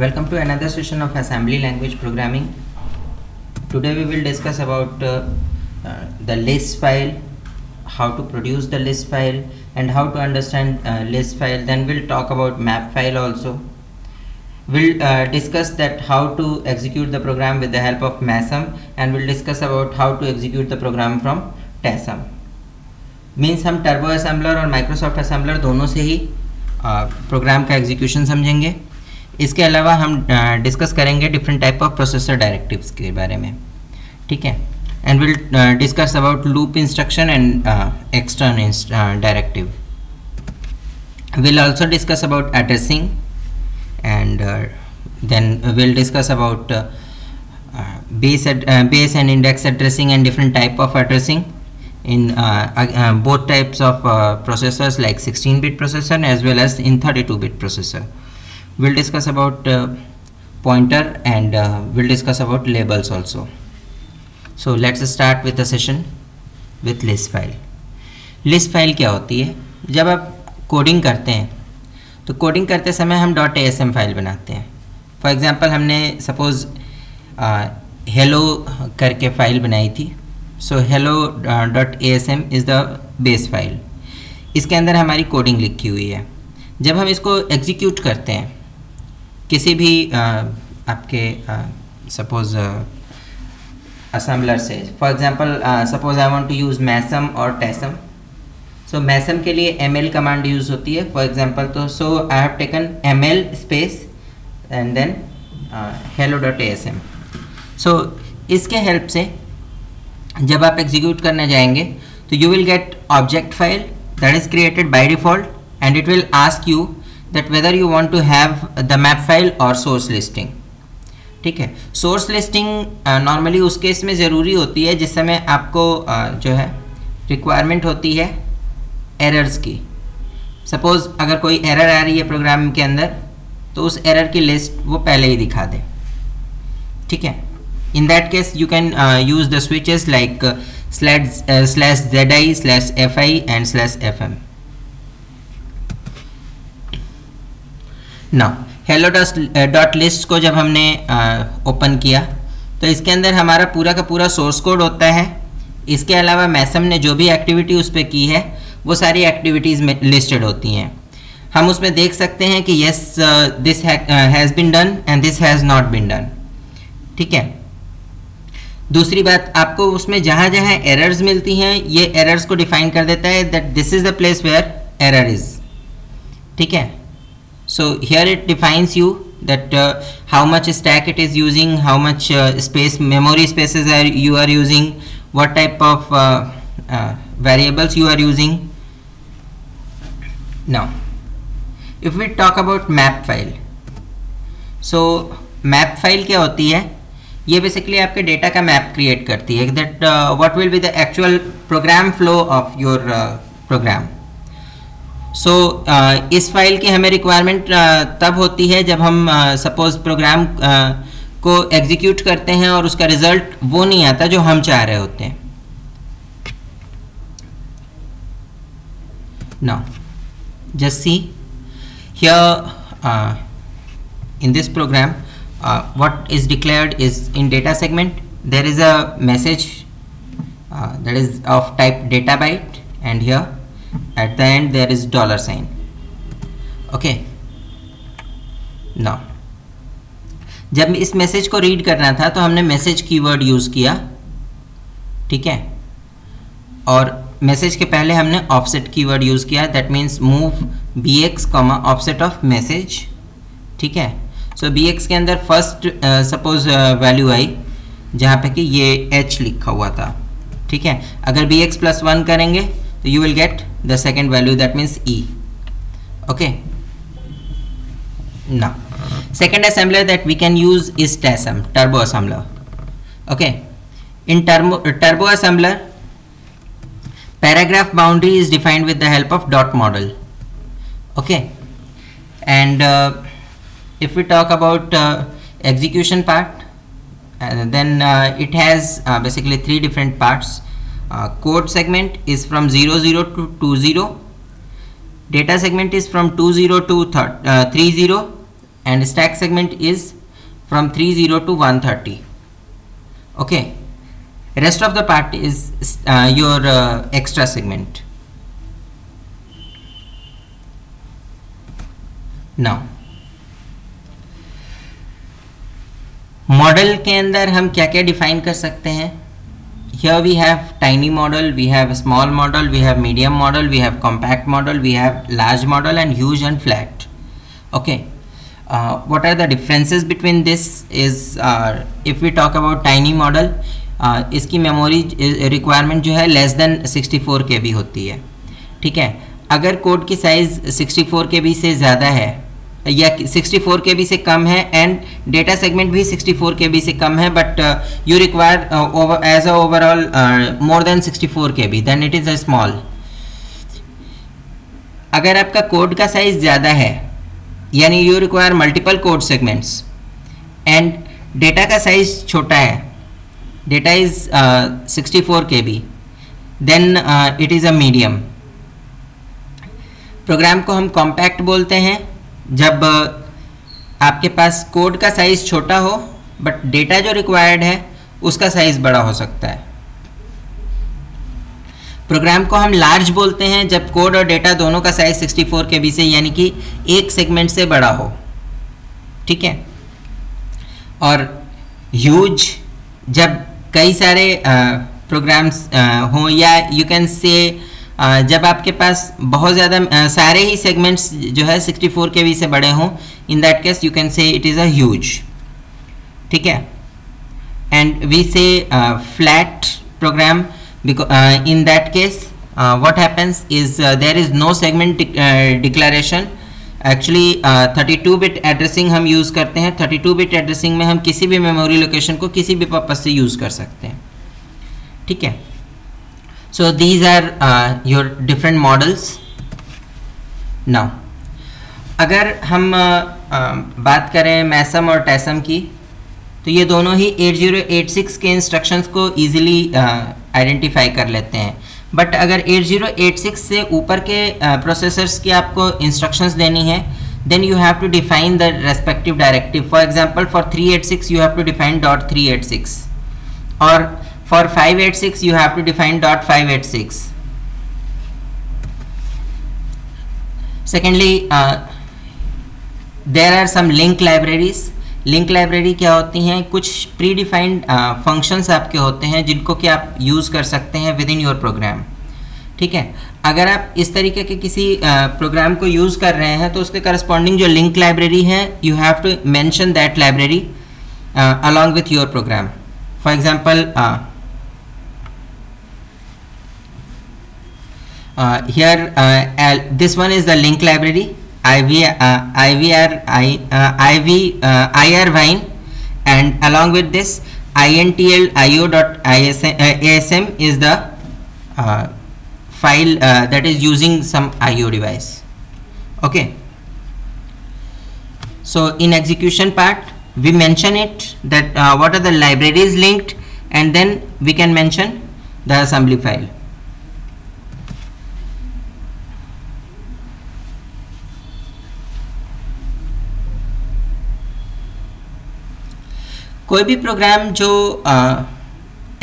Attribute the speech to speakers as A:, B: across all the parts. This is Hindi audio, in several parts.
A: Welcome to another session of assembly language programming. Today we will discuss about the list file, how to produce the list file and how to understand list file. Then we'll talk about map file also. We'll discuss that how to execute the program with the help of MASM, and we'll discuss about how to execute the program from TASM. Means हम टर्बो असेंबलर और माइक्रोसॉफ्ट असेंबलर दोनों से ही प्रोग्राम का एग्जीक्यूशन समझेंगे. इसके अलावा हम डिस्कस करेंगे different type of processor directives के बारे में. ठीक है, and will discuss about loop instruction and extern directive. Will also discuss about addressing and then we'll discuss about base and index addressing and different type of addressing in both types of processors like 16-bit processor as well as in 32-bit processor. We'll discuss about pointer and we'll discuss about labels also. So let's start with the session with list file. List file क्या होती है? जब आप कोडिंग करते हैं तो कोडिंग करते समय हम .asm फाइल बनाते हैं. फॉर एग्जांपल हमने सपोज़ हेलो करके फ़ाइल बनाई थी. सो hello.asm is the base file. इसके अंदर हमारी कोडिंग लिखी हुई है. जब हम इसको एग्जीक्यूट करते हैं किसी भी आपके सपोज़ असेंबलर से, for example suppose I want to use MASM और TASM. सो MASM के लिए ml कमांड यूज़ होती है फॉर एग्जांपल. तो so I have taken ml space and then hello.asm. So इसके हेल्प से जब आप एग्जीक्यूट करने जाएंगे तो you will get object file that is created by default and it will ask you that whether you want to have the map file और सोर्स लिस्टिंग. ठीक है, सोर्स लिस्टिंग नॉर्मली उस केस में ज़रूरी होती है जिस समय आपको जो है रिक्वायरमेंट होती है एरर्स की. सपोज़ अगर कोई एरर आ रही है प्रोग्राम के अंदर तो उस एरर की लिस्ट वो पहले ही दिखा दे. ठीक है, इन that case you can use the switches like /ZI/FI and /FM. Now hello.list को जब हमने ओपन किया तो इसके अंदर हमारा पूरा का पूरा सोर्स कोड होता है. इसके अलावा MASM ने जो भी एक्टिविटी उस पर की है वो सारी एक्टिविटीज़ में लिस्टेड होती हैं. हम उसमें देख सकते हैं कि yes this has been done and this has not been done. ठीक है, दूसरी बात आपको उसमें जहाँ जहाँ एरर्स मिलती हैं ये एरर्स को डिफाइन कर देता है that this is the place where error is. ठीक है, so here it defines you that how much stack it is using, how much memory spaces you are using, what type of variables you are using. Now if we talk about map file, so map file क्या होती है? ये बेसिकली आपके डेटा का मैप क्रिएट करती है that what will be the actual program flow of your program. सो इस फाइल की हमें रिक्वायरमेंट तब होती है जब हम सपोज़ प्रोग्राम को एग्जीक्यूट करते हैं और उसका रिजल्ट वो नहीं आता जो हम चाह रहे होते हैं. Now just see here in this program what is declared is in data segment there is a message that is of type data byte and here at the end there is $sign. okay, now जब इस मैसेज को रीड करना था तो हमने मैसेज कीवर्ड यूज़ किया. ठीक है, और मैसेज के पहले हमने ऑफसेट कीवर्ड यूज़ किया that means move bx offset of message. ठीक है, सो bx के अंदर फर्स्ट सपोज वैल्यू आई जहाँ पे कि ये h लिखा हुआ था. ठीक है, अगर bx +1 करेंगे तो you will get the second value that means E. okay, now second assembler that we can use is TASM, turbo assembler. okay, in turbo assembler paragraph boundary is defined with the help of dot model. okay, and if we talk about execution part then it has basically 3 different parts. Code segment is from 00 to 20, data segment is from 20 to 30, and stack segment is from 30 to 130. Okay, rest of the part is your extra segment. Now model के अंदर हम क्या क्या डिफाइन कर सकते हैं? Here we have tiny model, we have small model, we have medium model, we have compact model, we have large model and huge and flat. Okay, what are the differences between this is if we talk about tiny model, इसकी मेमोरी रिक्वायरमेंट जो है लेस देन 64 KB होती है. ठीक है, अगर कोड की साइज 64 KB से ज़्यादा है या 64 KB से कम है एंड डेटा सेगमेंट भी 64 KB से कम है, but you require as a overall more than 64 KB, then it is a small. अगर आपका कोड का साइज ज़्यादा है, यानी you require multiple code segments and data का साइज छोटा है, data is 64 KB, then it is a medium. Program को हम कॉम्पैक्ट बोलते हैं जब आपके पास कोड का साइज छोटा हो बट डेटा जो रिक्वायर्ड है उसका साइज बड़ा हो सकता है. प्रोग्राम को हम लार्ज बोलते हैं जब कोड और डेटा दोनों का साइज 64 KB से यानी कि एक सेगमेंट से बड़ा हो. ठीक है, और ह्यूज जब कई सारे प्रोग्राम्स हों, या यू कैन से जब आपके पास बहुत ज़्यादा सारे ही सेगमेंट्स जो है 64 KB से बड़े हों, in that case you can say it is a huge. ठीक है, and we say flat program in that case what happens is there is no segment declaration. Actually 32-bit addressing हम यूज़ करते हैं. 32-bit एड्रेसिंग में हम किसी भी मेमोरी लोकेशन को किसी भी पर्पस से यूज़ कर सकते हैं. ठीक है, so these are your different models. Now अगर हम बात करें मैसम और टैसम की, तो ये दोनों ही 8086 के इंस्ट्रक्शंस को ईजिली आइडेंटिफाई कर लेते हैं. बट अगर 8086 से ऊपर के प्रोसेसर्स की आपको इंस्ट्रक्शंस देनी है, then you have to define the respective directive. For example for 386 you have to define .386 और for 586 you have to define .586. Secondly there are some link libraries. Link library क्या होती हैं? कुछ प्री डिफाइंड फंक्शंस आपके होते हैं जिनको कि आप यूज़ कर सकते हैं विद इन योर प्रोग्राम. ठीक है, अगर आप इस तरीके के किसी प्रोग्राम को यूज़ कर रहे हैं तो उसके करस्पॉन्डिंग जो लिंक लाइब्रेरी है, you have to mention that library along with your program. For example here this one is the link library IRvine, and along with this intl.io.asm is the file that is using some IO device. Okay, so in execution part we mention it that what are the libraries linked, and then we can mention the assembly file. कोई भी प्रोग्राम जो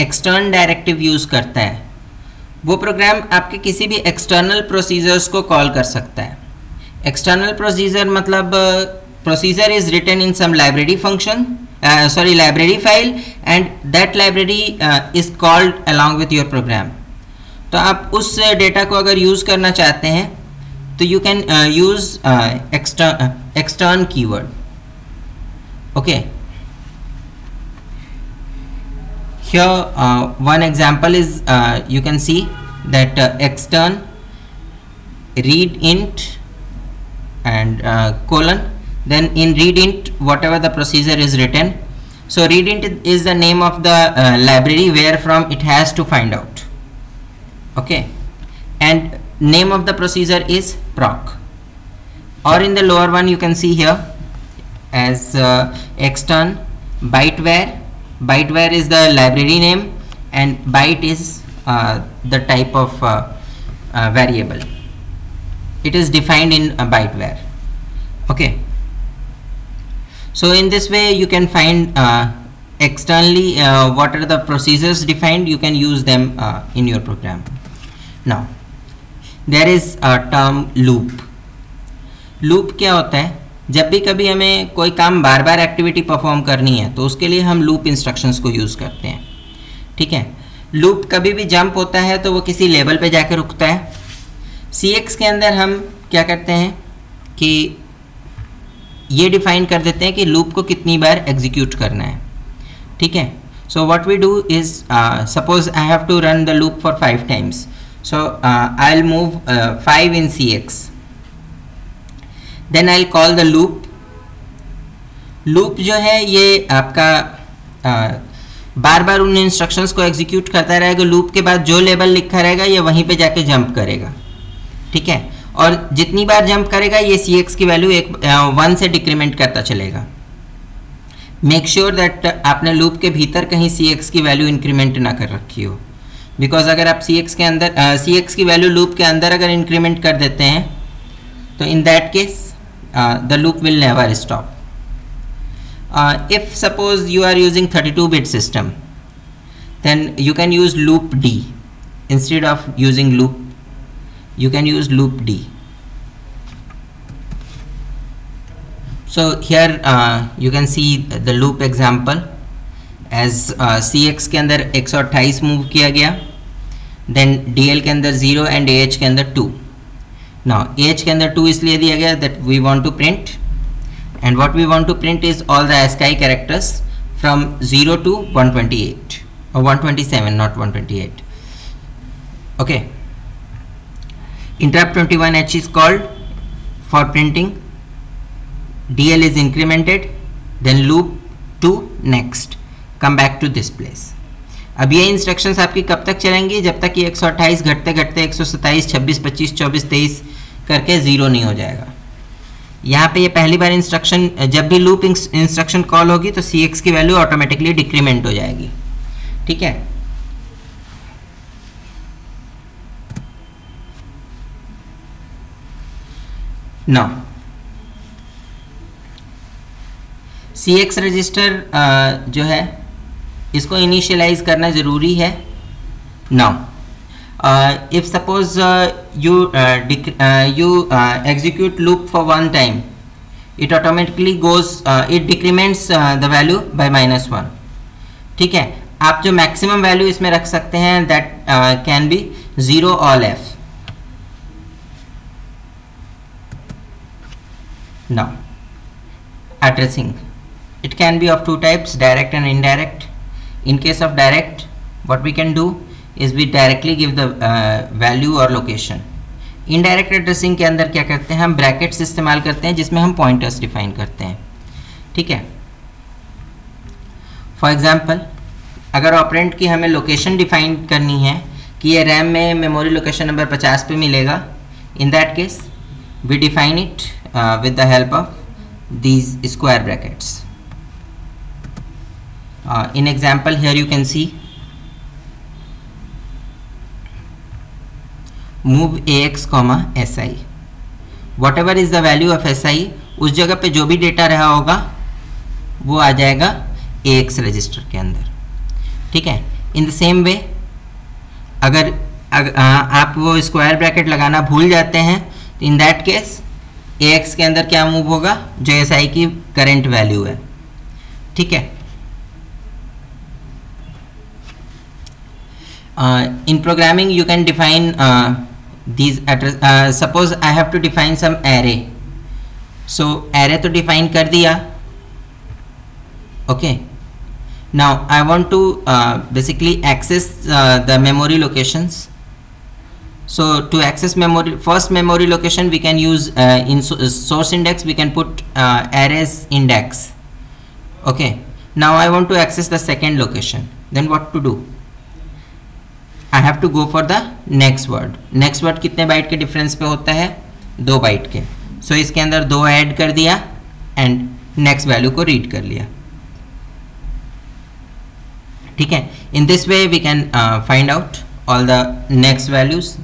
A: एक्सटर्न डायरेक्टिव यूज़ करता है, वो प्रोग्राम आपके किसी भी एक्सटर्नल प्रोसीजर्स को कॉल कर सकता है. एक्सटर्नल प्रोसीजर मतलब procedure is written in some library function, library file, and that library is called along with your program. तो आप उस डेटा को अगर यूज़ करना चाहते हैं तो you can use extern keyword. Okay, here one example is you can see that extern read int and colon, then in read int whatever the procedure is written. So read int is the name of the library where from it has to find out. Okay, and name of the procedure is proc. Or in the lower one you can see here as extern byteware. Byteware is the library name and byte is the type of variable. It is defined in byteware. Okay, So in this way you can find externally what are the procedures defined, you can use them in your program. Now there is a term loop. Loop क्या होता है? जब भी कभी हमें कोई काम बार बार एक्टिविटी परफॉर्म करनी है तो उसके लिए हम लूप इंस्ट्रक्शंस को यूज़ करते हैं. ठीक है. लूप कभी भी जंप होता है तो वो किसी लेवल पे जाकर रुकता है. CX के अंदर हम क्या करते हैं कि ये डिफाइन कर देते हैं कि लूप को कितनी बार एग्जीक्यूट करना है. ठीक है. So what we do is suppose I have to run the loop for 5 times. So I will move 5 in CX. Then I will call the loop. Loop जो है ये आपका बार बार उन इंस्ट्रक्शंस को एग्जीक्यूट करता रहेगा. लूप के बाद जो लेवल लिखा रहेगा ये वहीं पे जाके जंप करेगा. ठीक है. और जितनी बार जंप करेगा ये CX की वैल्यू 1 से डिक्रीमेंट करता चलेगा. मेक श्योर दैट आपने लूप के भीतर कहीं CX की वैल्यू इंक्रीमेंट ना कर रखी हो, बिकॉज अगर आप CX के अंदर CX की वैल्यू लूप के अंदर अगर इंक्रीमेंट कर देते हैं तो इन that case the loop will never stop. If suppose you are using 32-bit system, then you can use loop D instead of using loop. You can use loop D. So here you can see the loop example as CX के अंदर 128 मूव किया गया, then DL के अंदर 0 and AH के अंदर 2. Now AH के अंदर 2 इसलिए दिया गया that we want to print. And what we want to print is all the ASCII characters from 0 to 128 or 127, not 128. Okay. Interrupt 21H is called for printing. DL is incremented, then loop to next. Come back to this place. अब ये इंस्ट्रक्शंस आपकी कब तक चलेंगी? जब तक ये 128 घटते घटते 127, 26, 25, 24, 23 करके 0 नहीं हो जाएगा. यहाँ पे ये पहली बार इंस्ट्रक्शन, जब भी लूप इंस्ट्रक्शन कॉल होगी तो CX की वैल्यू ऑटोमेटिकली डिक्रीमेंट हो जाएगी. ठीक है. नाउ CX रजिस्टर जो है इसको इनिशियलाइज करना ज़रूरी है. Now if suppose you execute loop for one time, it automatically goes it decrements the value by -1. ठीक है. आप जो मैक्सिमम वैल्यू इसमें रख सकते हैं that can be 0 all F. Now addressing, it can be of two types, direct and indirect. In case of direct, what we can do is we directly give the value or location. Indirect addressing के अंदर क्या करते हैं, हम ब्रैकेट्स इस्तेमाल करते हैं जिसमें हम पॉइंटर्स डिफाइन करते हैं. ठीक है. फॉर एग्जांपल अगर ऑपरेंड की हमें लोकेशन डिफाइन करनी है कि ये रैम में मेमोरी लोकेशन नंबर 50 पे मिलेगा, in that case we define it with the help of these square brackets. In example here you can see move AX comma SI. Whatever is the value of SI, उस जगह पे जो भी डेटा रहा होगा वो आ जाएगा AX रजिस्टर के अंदर. ठीक है. इन द सेम वे अगर आप वो स्क्वायर ब्रैकेट लगाना भूल जाते हैं तो इन दैट केस AX के अंदर क्या मूव होगा, जो SI की करंट वैल्यू है. ठीक है. In programming you can define these address. Suppose I have to define some array. So array तो define कर दिया. Okay. Now I want to basically access the memory locations. So to access memory, first memory location we can use in source index we can put arrays index. Okay. Now I want to access the second location. Then what to do? I have to go for the next word. Next word कितने बाइट के डिफरेंस पे होता है? 2 बाइट के. So इसके अंदर 2 ऐड कर दिया एंड नेक्स्ट वैल्यू को रीड कर लिया. ठीक है. In this way we can find out all the next values.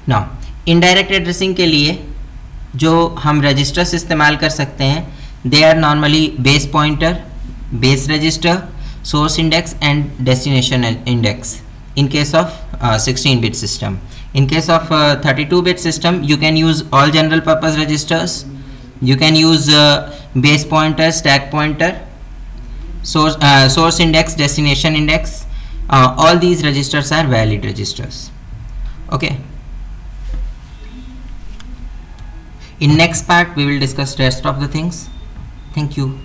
A: Now indirect addressing के लिए जो हम रजिस्टर्स इस्तेमाल कर सकते हैं, they are normally base pointer, base register, source index and destination index in case of 16-bit system. In case of 32-bit system, you can use all general purpose registers, you can use base pointer, stack pointer, source index, destination index. All these registers are valid registers. Okay, in next part we will discuss rest of the things. Thank you.